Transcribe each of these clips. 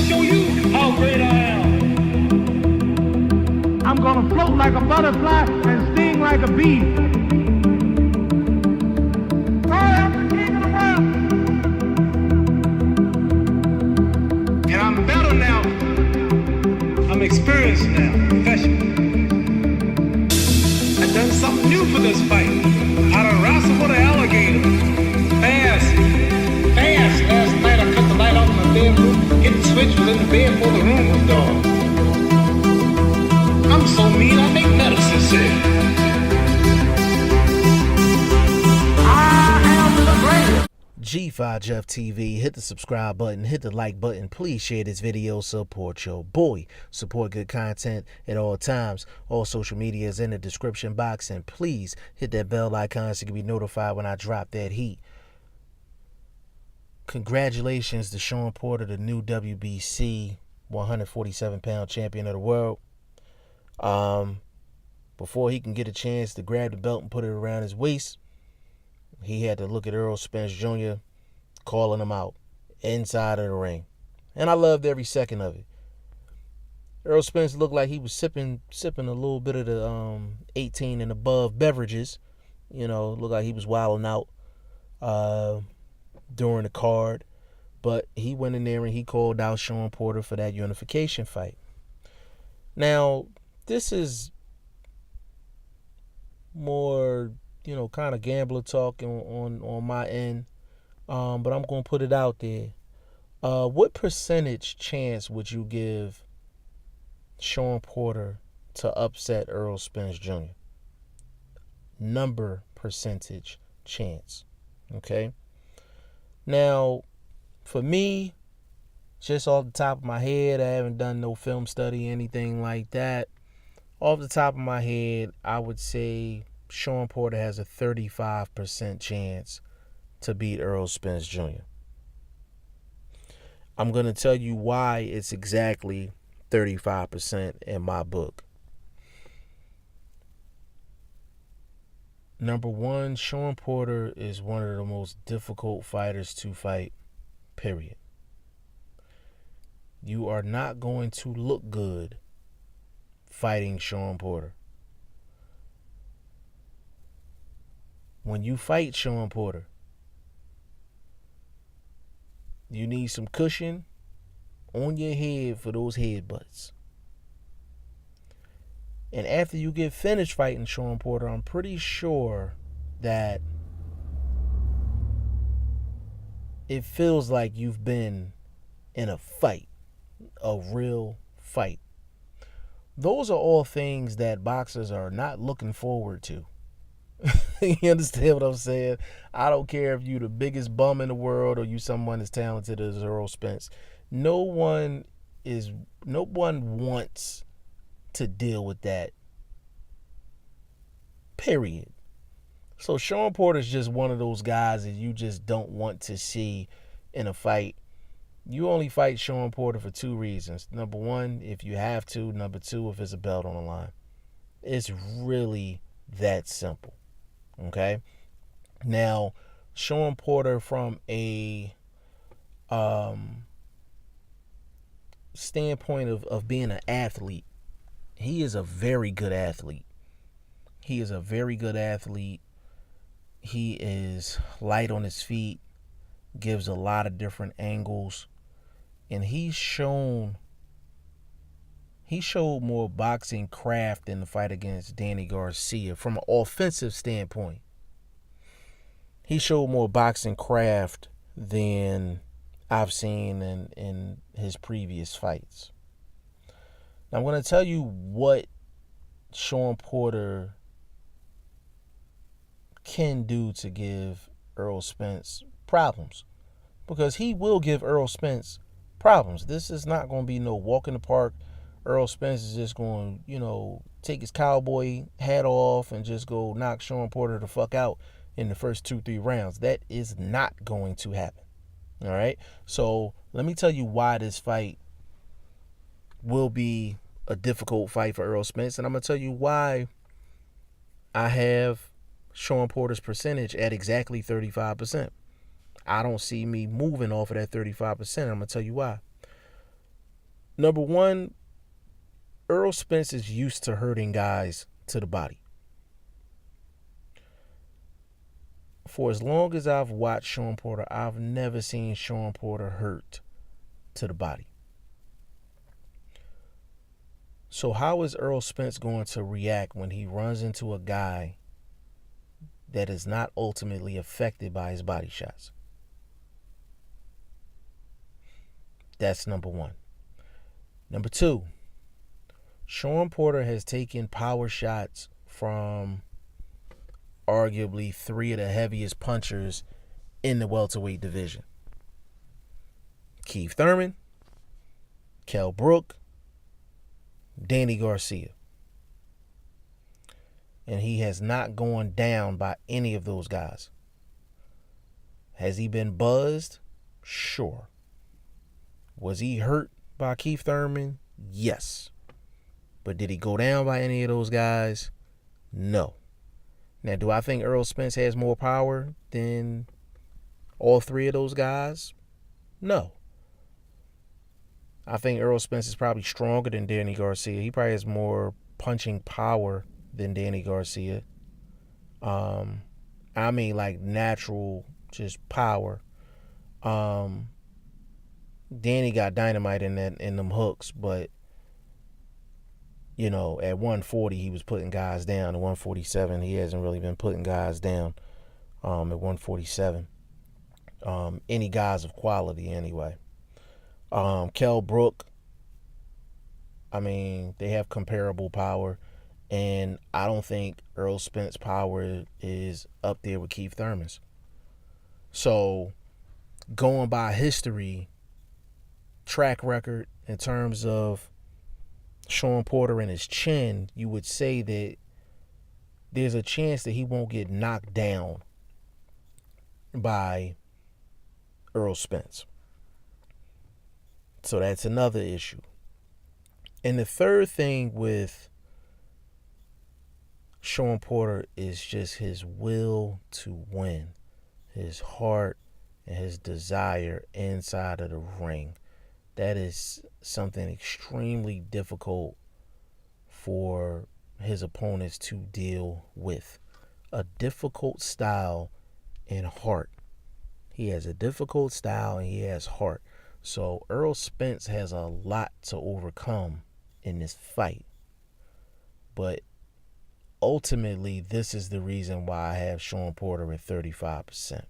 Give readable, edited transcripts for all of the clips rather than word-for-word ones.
show you how great I am. I'm gonna float like a butterfly and sting like a bee. I am the king of the world. And I'm better now. I'm experienced now, professional. I done something new for this fight. I done wrestled with an alligator. Fast. Last night I cut the light off in my bedroom. Hit the switch, was in the bed before the room was dark. I'm so mean, I make medicine sick. I am the greatest. G5 Jeff TV, hit the subscribe button, hit the like button. Please share this video, support your boy. Support good content at all times. All social media is in the description box, and please hit that bell icon so you can be notified when I drop that heat. Congratulations to Shawn Porter, the new WBC 147-pound champion of the world. Before he can get a chance to grab the belt and put it around his waist, he had to look at Errol Spence Jr. calling him out inside of the ring. And I loved every second of it. Errol Spence looked like he was sipping a little bit of the 18 and above beverages. You know, looked like he was wilding out during the card. But he went in there and he called out Shawn Porter for that unification fight. Now, this is more, you know, kind of gambler talk on my end, but I'm going to put it out there. What percentage chance would you give Shawn Porter to upset Errol Spence Jr.? Number percentage chance, okay? Now, for me, just off the top of my head, I haven't done no film study, anything like that. Off the top of my head, I would say Shawn Porter has a 35% chance to beat Errol Spence Jr. I'm going to tell you why it's exactly 35% in my book. Number one, Shawn Porter is one of the most difficult fighters to fight, period. You are not going to look good fighting Shawn Porter. When you fight Shawn Porter, you need some cushion on your head for those headbutts. And after you get finished fighting Shawn Porter, I'm pretty sure that it feels like you've been in a fight, a real fight. Those are all things that boxers are not looking forward to. You understand what I'm saying? I don't care if you the biggest bum in the world or you someone as talented as Errol Spence. No one wants to deal with that. Period. So Shawn Porter's just one of those guys that you just don't want to see in a fight. You only fight Shawn Porter for two reasons. Number one, if you have to. Number two, if there's a belt on the line. It's really that simple. Okay? Now, Shawn Porter from a standpoint of being an athlete, he is a very good athlete. He is a very good athlete. He is light on his feet, gives a lot of different angles, and he showed more boxing craft in the fight against Danny Garcia from an offensive standpoint. He showed more boxing craft than I've seen in his previous fights. Now, I'm going to tell you what Shawn Porter can do to give Errol Spence problems, because he will give Errol Spence problems. This is not going to be no walk in the park. Errol Spence is just going to, take his cowboy hat off and just go knock Shawn Porter the fuck out in the first 2-3 rounds. That is not going to happen. All right? So let me tell you why this fight will be a difficult fight for Errol Spence, and I'm going to tell you why I have Shawn Porter's percentage at exactly 35%. I don't see me moving off of that 35%. I'm going to tell you why. Number one, Errol Spence is used to hurting guys to the body. For as long as I've watched Shawn Porter, I've never seen Shawn Porter hurt to the body. So how is Errol Spence going to react when he runs into a guy that is not ultimately affected by his body shots? That's number one. Number two, Shawn Porter has taken power shots from arguably three of the heaviest punchers in the welterweight division. Keith Thurman, Kell Brook, Danny Garcia. And he has not gone down by any of those guys. Has he been buzzed? Sure. Was he hurt by Keith Thurman? Yes. But did he go down by any of those guys? No. Now, do I think Errol Spence has more power than all three of those guys? No. I think Errol Spence is probably stronger than Danny Garcia. He probably has more punching power than Danny Garcia. I mean, like natural, just power. Danny got dynamite in them hooks, but you know, at 140 he was putting guys down. At 147 he hasn't really been putting guys down. At 147, any guys of quality anyway. Kell Brook, I mean, they have comparable power, and I don't think Errol Spence's power is up there with Keith Thurman's. So, going by history, track record in terms of Shawn Porter and his chin, you would say that there's a chance that he won't get knocked down by Errol Spence. So that's another issue. And the third thing with Shawn Porter is just his will to win, his heart and his desire inside of the ring. That is something extremely difficult for his opponents to deal with. A difficult style and heart. He has a difficult style and he has heart. So Errol Spence has a lot to overcome in this fight. But ultimately, this is the reason why I have Shawn Porter at 35%.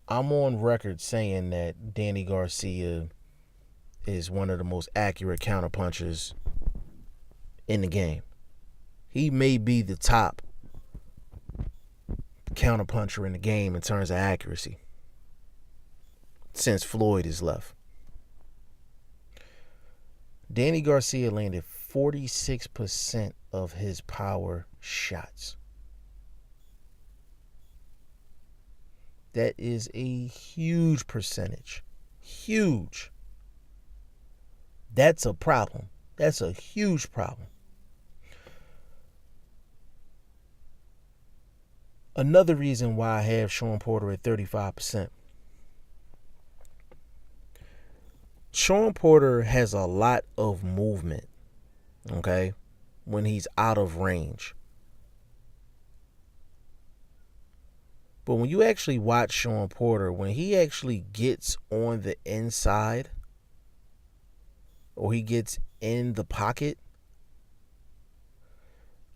I'm on record saying that Danny Garcia is one of the most accurate counterpunchers in the game. He may be the top counterpuncher in the game in terms of accuracy since Floyd has left. Danny Garcia landed 46% of his power shots. That is a huge percentage. Huge. That's a problem. That's a huge problem. Another reason why I have Shawn Porter at 35%. Shawn Porter has a lot of movement, okay, when he's out of range. But when you actually watch Shawn Porter, when he actually gets on the inside or he gets in the pocket,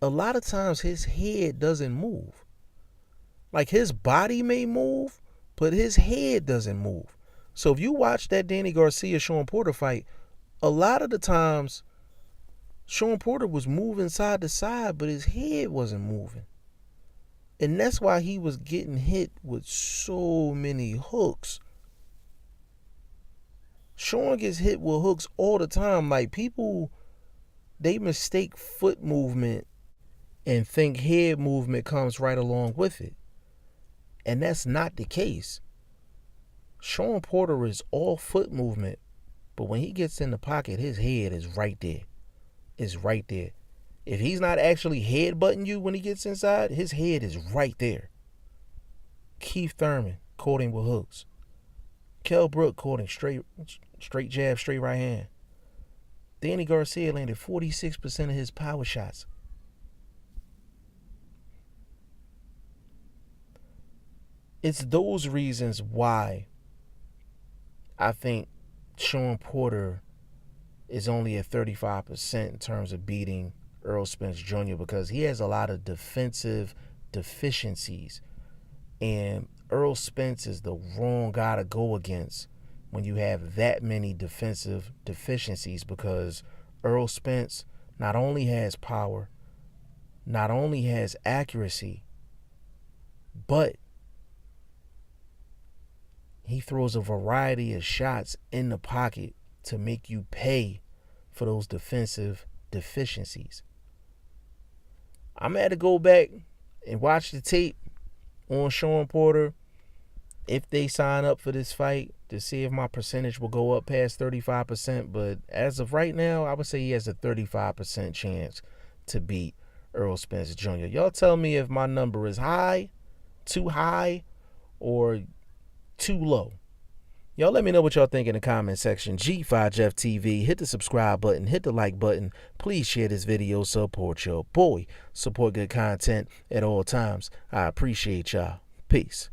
a lot of times his head doesn't move. Like his body may move, but his head doesn't move. So if you watch that Danny Garcia-Shawn Porter fight, a lot of the times Shawn Porter was moving side to side, but his head wasn't moving. And that's why he was getting hit with so many hooks. Shawn gets hit with hooks all the time. Like people, they mistake foot movement and think head movement comes right along with it. And that's not the case. Shawn Porter is all foot movement, but when he gets in the pocket, his head is right there. It's right there. If he's not actually headbutting you when he gets inside, his head is right there. Keith Thurman caught him with hooks. Kell Brook caught him straight jab, straight right hand. Danny Garcia landed 46% of his power shots. It's those reasons why I think Shawn Porter is only at 35% in terms of beating Errol Spence Jr. because he has a lot of defensive deficiencies. And Errol Spence is the wrong guy to go against when you have that many defensive deficiencies, because Errol Spence not only has power, not only has accuracy, but he throws a variety of shots in the pocket to make you pay for those defensive deficiencies. I'm going to have to go back and watch the tape on Shawn Porter if they sign up for this fight to see if my percentage will go up past 35%. But as of right now, I would say he has a 35% chance to beat Errol Spence Jr. Y'all tell me if my number is too high, or too low. Y'all let me know what y'all think in the comment section. G5 Jeff TV. Hit the subscribe button. Hit the like button. Please share this video. Support your boy. Support good content at all times. I appreciate y'all. Peace.